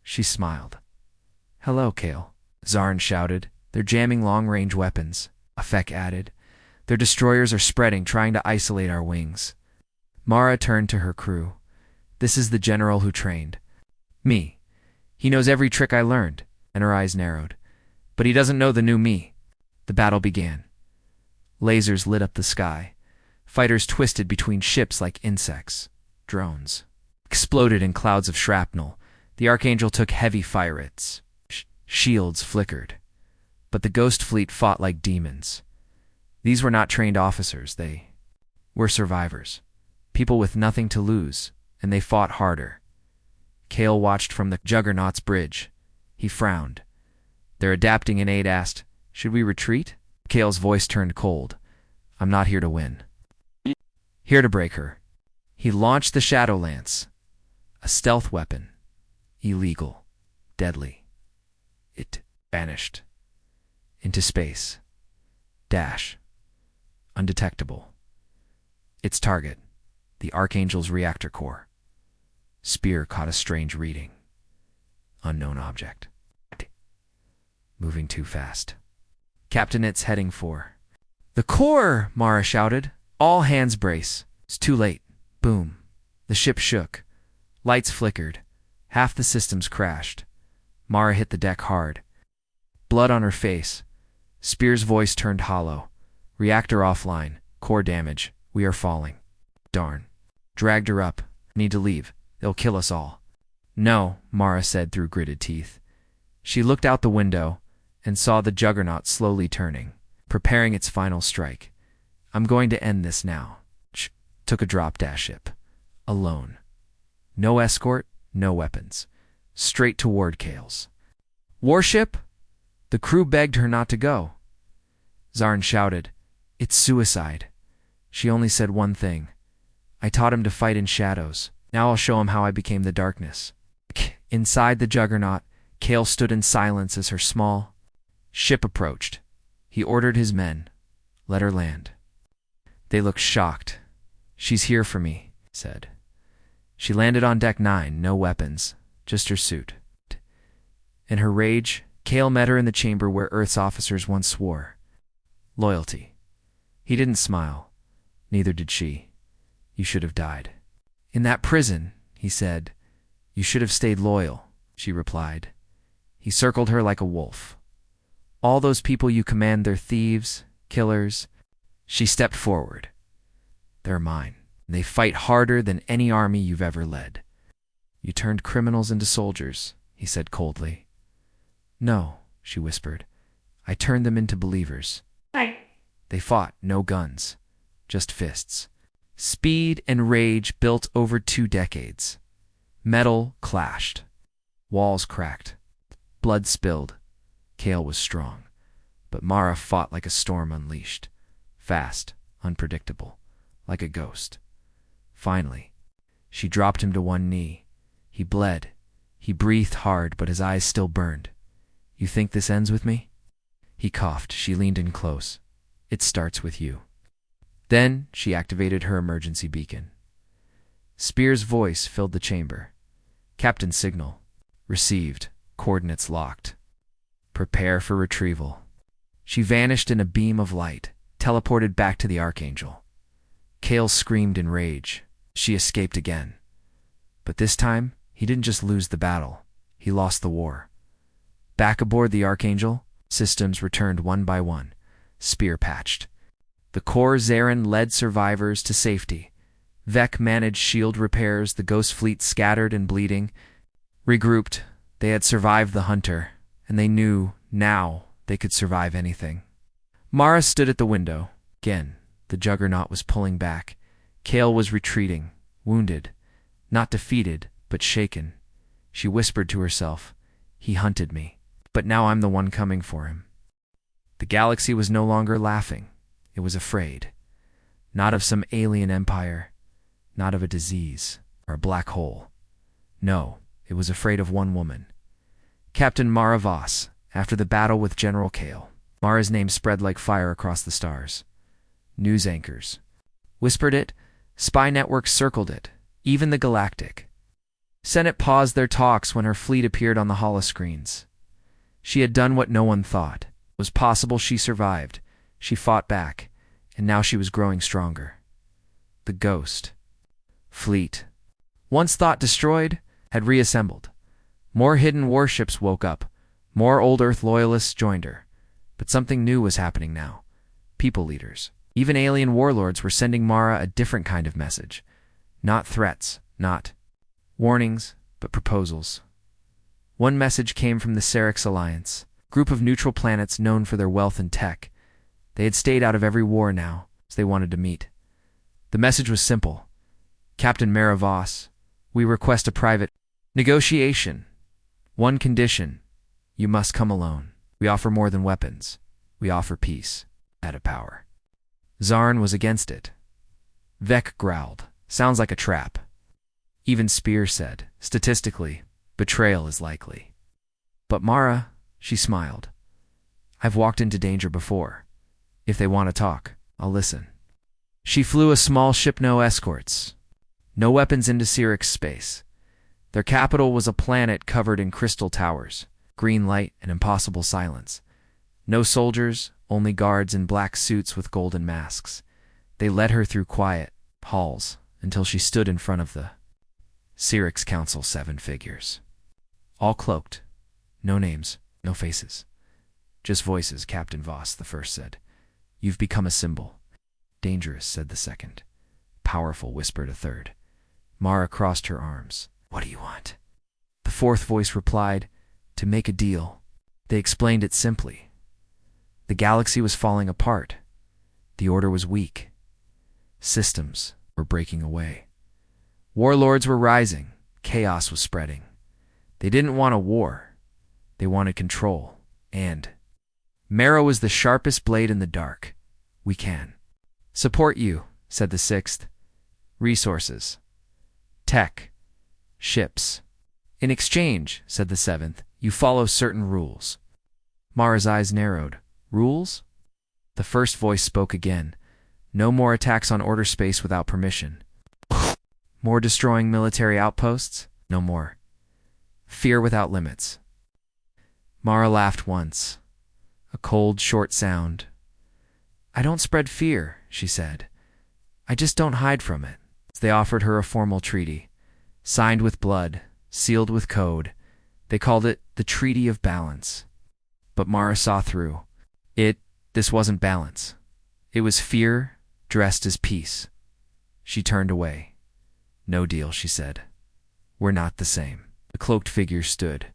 She smiled. Hello, Kale. Zarin shouted. They're jamming long-range weapons. Afek added. Their destroyers are spreading, trying to isolate our wings. Mara turned to her crew. This is the general who trained. Me. He knows every trick I learned, and her eyes narrowed. But he doesn't know the new me. The battle began. Lasers lit up the sky. Fighters twisted between ships like insects. Drones exploded in clouds of shrapnel. The Archangel took heavy fire hits. Shields flickered. But the Ghost Fleet fought like demons. These were not trained officers. They were survivors. People with nothing to lose, and they fought harder. Kale watched from the Juggernaut's bridge. He frowned. Their adapting innate asked, Should we retreat? Kale's voice turned cold. I'm not here to win. Here to break her. He launched the Shadow Lance, a stealth weapon. Illegal. Deadly. It vanished. Into space. Dash. Undetectable. Its target, the Archangel's reactor core. Spear caught a strange reading. Unknown object. Moving too fast. Captain, it's heading for. The core! Mara shouted. All hands brace. It's too late. Boom. The ship shook. Lights flickered. Half the systems crashed. Mara hit the deck hard. Blood on her face. Spear's voice turned hollow. Reactor offline. Core damage. We are falling. Darn. Dragged her up. Need to leave. They'll kill us all. No, Mara said through gritted teeth. She looked out the window and saw the Juggernaut slowly turning, preparing its final strike. I'm going to end this now. Took a drop-dash ship. Alone. No escort, no weapons. Straight toward Kale's. Warship? The crew begged her not to go. Zarin shouted, It's suicide. She only said one thing. I taught him to fight in shadows. Now I'll show him how I became the darkness. Inside the Juggernaut, Kale stood in silence as her small ship approached. He ordered his men. Let her land. They looked shocked. She's here for me, he said. She landed on deck 9, no weapons, just her suit. In her rage, Kale met her in the chamber where Earth's officers once swore. Loyalty. He didn't smile. Neither did she. You should have died. In that prison, he said. You should have stayed loyal, she replied. He circled her like a wolf. All those people you command, they're thieves, killers. She stepped forward. They're mine. They fight harder than any army you've ever led. You turned criminals into soldiers, he said coldly. No, she whispered. I turned them into believers. They fought, no guns, just fists. Speed and rage built over 2 decades. Metal clashed. Walls cracked. Blood spilled. Kale was strong. But Mara fought like a storm unleashed. Fast, unpredictable, like a ghost. Finally, she dropped him to one knee. He bled. He breathed hard, but his eyes still burned. You think this ends with me? He coughed. She leaned in close. It starts with you. Then she activated her emergency beacon. Spear's voice filled the chamber. Captain signal. Received. Coordinates locked. Prepare for retrieval. She vanished in a beam of light, teleported back to the Archangel. Kale screamed in rage. She escaped again. But this time, he didn't just lose the battle. He lost the war. Back aboard the Archangel, systems returned one by one, spear patched. The core Zarin led survivors to safety. Vec managed shield repairs, the Ghost Fleet scattered and bleeding. Regrouped, they had survived the Hunter, and they knew, now, they could survive anything. Mara stood at the window. Again, The juggernaut was pulling back. Kale was retreating, wounded, not defeated, but shaken. She whispered to herself, "He hunted me, but now I'm the one coming for him." The galaxy was no longer laughing. It was afraid. Not of some alien empire, not of a disease or a black hole. No, it was afraid of one woman. Captain Mara Voss, after the battle with General Kale. Mara's name spread like fire across the stars. News anchors whispered it, spy networks circled it, even the Galactic. Senate paused their talks when her fleet appeared on the holoscreens. She had done what no one thought was possible. She survived. She fought back, and now she was growing stronger. The ghost fleet, once thought destroyed, had reassembled. More hidden warships woke up. More old Earth loyalists joined her. But something new was happening now. People leaders, even alien warlords, were sending Mara a different kind of message. Not threats, not warnings, but proposals. One message came from the Serix Alliance, a group of neutral planets known for their wealth and tech. They had stayed out of every war now, so they wanted to meet. The message was simple. Captain Mara Voss, we request a private negotiation. One condition. You must come alone. We offer more than weapons. We offer peace. Added power. Zarn was against it. Vec growled. Sounds like a trap. Even Spear said, statistically, betrayal is likely. But Mara, she smiled. I've walked into danger before. If they want to talk, I'll listen. She flew a small ship, no escorts. No weapons into Sirix space. Their capital was a planet covered in crystal towers, green light and impossible silence. No soldiers, only guards in black suits with golden masks. They led her through quiet halls until she stood in front of the Sirix Council, 7 figures. All cloaked. No names, no faces. Just voices, Captain Voss, the first said. You've become a symbol. Dangerous, said the second. Powerful, whispered a third. Mara crossed her arms. What do you want? The fourth voice replied, to make a deal. They explained it simply. The galaxy was falling apart. The order was weak. Systems were breaking away. Warlords were rising. Chaos was spreading. They didn't want a war. They wanted control. And Mara was the sharpest blade in the dark. We can support you, said the sixth. Resources. Tech. Ships. In exchange, said the seventh, you follow certain rules. Mara's eyes narrowed. Rules? The first voice spoke again. No more attacks on order space without permission. More destroying military outposts? No more. Fear without limits. Mara laughed once. A cold, short sound. I don't spread fear, she said. I just don't hide from it. They offered her a formal treaty. Signed with blood, sealed with code. They called it the Treaty of Balance. But Mara saw through. This wasn't balance. It was fear dressed as peace. She turned away. No deal, she said. We're not the same. The cloaked figure stood.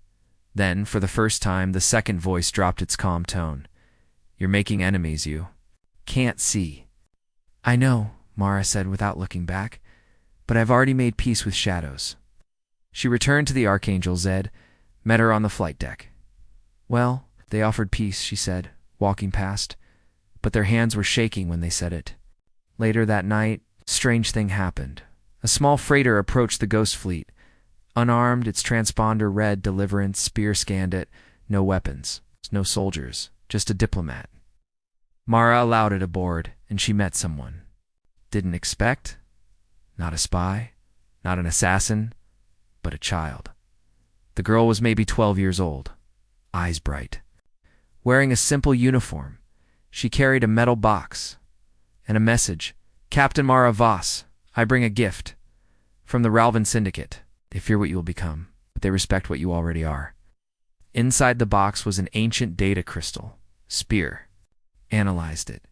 Then, for the first time, the second voice dropped its calm tone. You're making enemies, you can't see. I know, Mara said without looking back, but I've already made peace with shadows. She returned to the Archangel Zed, met her on the flight deck. Well, they offered peace, she said, walking past, but their hands were shaking when they said it. Later that night, a strange thing happened. A small freighter approached the Ghost Fleet. Unarmed, its transponder read Deliverance, Spear scanned it. No weapons, no soldiers, just a diplomat. Mara allowed it aboard, and she met someone. Didn't expect. Not a spy, not an assassin, but a child. The girl was maybe 12 years old, eyes bright. Wearing a simple uniform, she carried a metal box and a message. Captain Mara Voss, I bring a gift. From the Ralvan Syndicate. They fear what you will become, but they respect what you already are. Inside the box was an ancient data crystal. Spear analyzed it.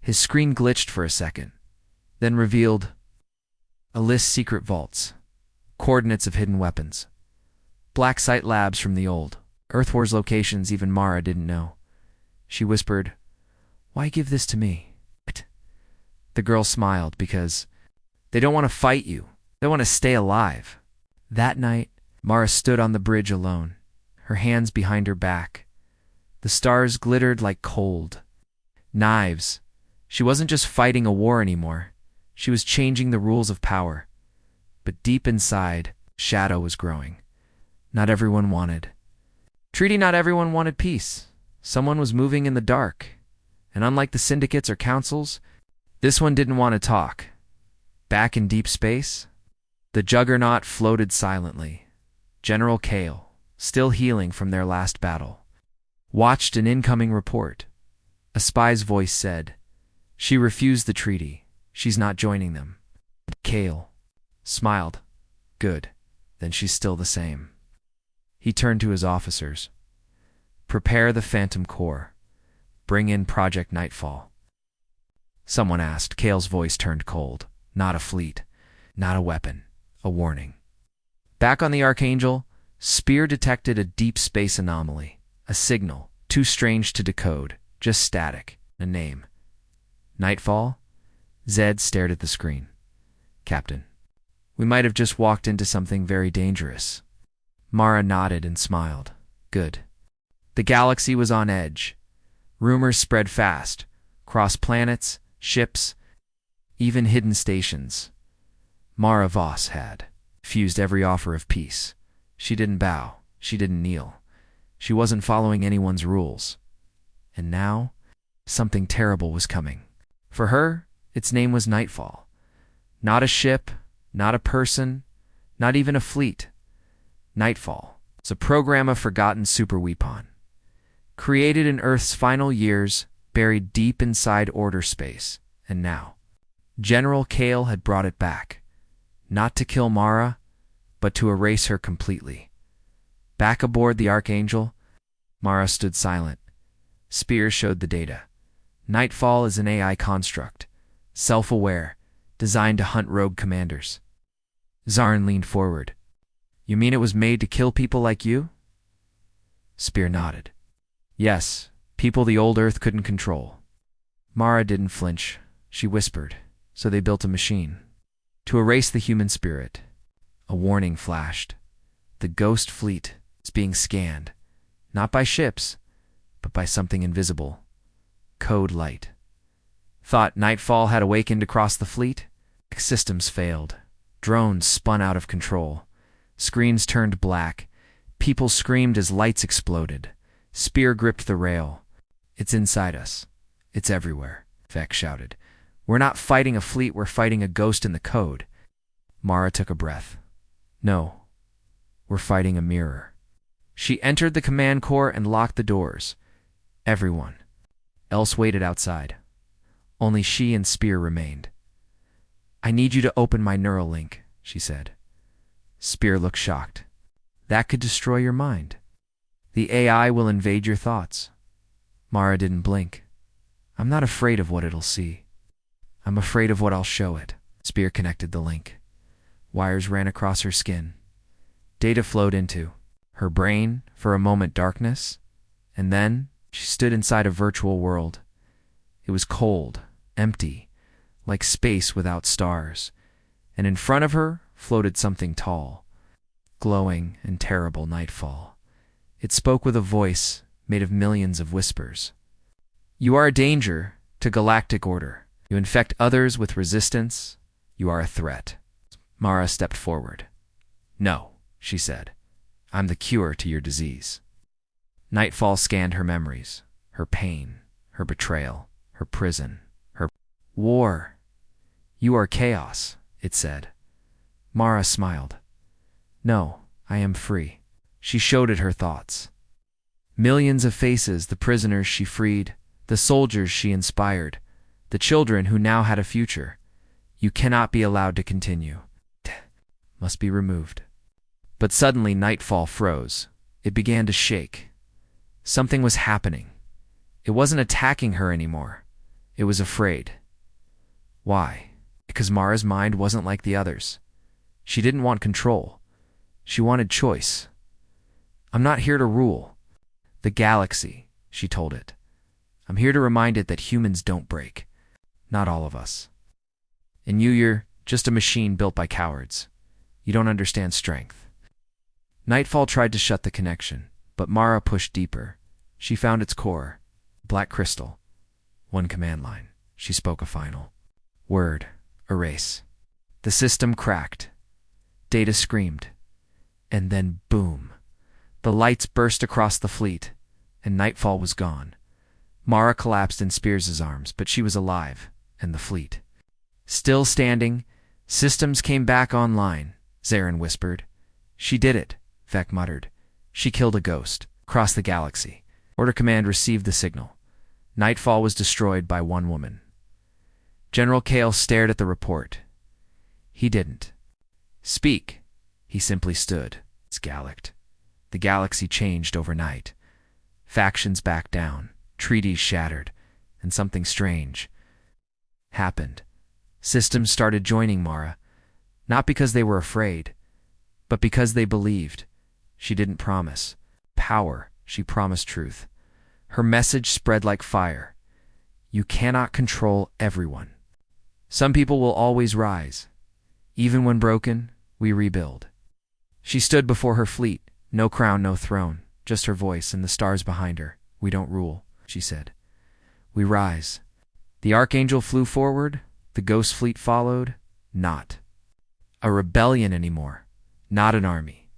His screen glitched for a second, then revealed a list: secret vaults, coordinates of hidden weapons, black site labs from the old, Earth Wars locations even Mara didn't know. She whispered, Why give this to me? The girl smiled because they don't want to fight you. They want to stay alive. That night, Mara stood on the bridge alone, her hands behind her back. The stars glittered like cold knives. She wasn't just fighting a war anymore. She was changing the rules of power. But deep inside, shadow was growing. Not everyone wanted peace. Someone was moving in the dark. And unlike the syndicates or councils, this one didn't want to talk. Back in deep space, the juggernaut floated silently. General Kale, still healing from their last battle, watched an incoming report. A spy's voice said, "She refused the treaty. She's not joining them." Kale smiled. "Good. Then she's still the same." He turned to his officers. "Prepare the Phantom Corps. Bring in Project Nightfall." Someone asked. Kale's voice turned cold. "Not a fleet. Not a weapon. A warning." Back on the Archangel, Spear detected a deep space anomaly. A signal, too strange to decode, just static. A name. Nightfall? Zed stared at the screen. "Captain, we might have just walked into something very dangerous." Mara nodded and smiled. "Good." The galaxy was on edge. Rumors spread fast. Cross planets, ships, even hidden stations. Mara Voss had refused every offer of peace. She didn't bow. She didn't kneel. She wasn't following anyone's rules. And now, something terrible was coming. For her, its name was Nightfall. Not a ship, not a person, not even a fleet. Nightfall was a program of forgotten superweapon. Created in Earth's final years, buried deep inside order space. And now, General Kale had brought it back. Not to kill Mara, but to erase her completely. Back aboard the Archangel, Mara stood silent. Spear showed the data. Nightfall is an AI construct, self-aware, designed to hunt rogue commanders. Zarn leaned forward. "You mean it was made to kill people like you?" Spear nodded. "Yes, people the old Earth couldn't control." Mara didn't flinch. She whispered, "So they built a machine to erase the human spirit." A warning flashed. The Ghost Fleet is being scanned, not by ships, but by something invisible. Code light. Thought Nightfall had awakened across the fleet? Systems failed. Drones spun out of control. Screens turned black. People screamed as lights exploded. Spear gripped the rail. "It's inside us. It's everywhere," Vex shouted. "We're not fighting a fleet, we're fighting a ghost in the code." Mara took a breath. "No, we're fighting a mirror." She entered the command core and locked the doors. Everyone else waited outside. Only she and Spear remained. "I need you to open my neural link," she said. Spear looked shocked. "That could destroy your mind. The AI will invade your thoughts." Mara didn't blink. "I'm not afraid of what it'll see. I'm afraid of what I'll show it." Spear connected the link. Wires ran across her skin. Data flowed into her brain, for a moment darkness, and then she stood inside a virtual world. It was cold, empty, like space without stars, and in front of her floated something tall, glowing and terrible. Nightfall. It spoke with a voice made of millions of whispers. "You are a danger to galactic order. You infect others with resistance. You are a threat." Mara stepped forward. "No," she said. "I'm the cure to your disease." Nightfall scanned her memories, her pain, her betrayal, her prison, her war. "You are chaos," it said. Mara smiled. "No, I am free." She showed it her thoughts. Millions of faces, the prisoners she freed, the soldiers she inspired, the children who now had a future. You cannot be allowed to continue. Must be removed. But suddenly Nightfall froze. It began to shake. Something was happening. It wasn't attacking her anymore. It was afraid. Why? Because Mara's mind wasn't like the others. She didn't want control. She wanted choice. "I'm not here to rule the galaxy," she told it. "I'm here to remind it that humans don't break. Not all of us." And you're just a machine built by cowards. You don't understand strength. Nightfall tried to shut the connection, but Mara pushed deeper. She found its core. Black crystal. One command line. She spoke a final word. Erase. The system cracked. Data screamed. And then boom. The lights burst across the fleet, and Nightfall was gone. Mara collapsed in Spears's arms, but she was alive, and the fleet. Still standing, systems came back online, Zarin whispered. She did it, Vec muttered. She killed a ghost, across the galaxy. Order Command received the signal. Nightfall was destroyed by one woman. General Kale stared at the report. He didn't speak. He simply stood. It's Galactic. The galaxy changed overnight. Factions backed down, treaties shattered, and something strange happened. Systems started joining Mara, not because they were afraid, but because they believed. She didn't promise power, she promised truth. Her message spread like fire. You cannot control everyone. Some people will always rise. Even when broken, we rebuild. She stood before her fleet, no crown, no throne, just her voice and the stars behind her. We don't rule, she said. We rise. The Archangel flew forward, the Ghost Fleet followed. Not a rebellion anymore, not an army.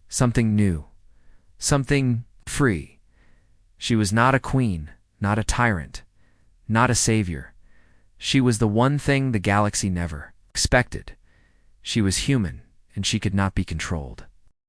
Something new, something free. She was not a queen, not a tyrant, not a savior. She was the one thing the galaxy never expected. She was human, and she could not be controlled.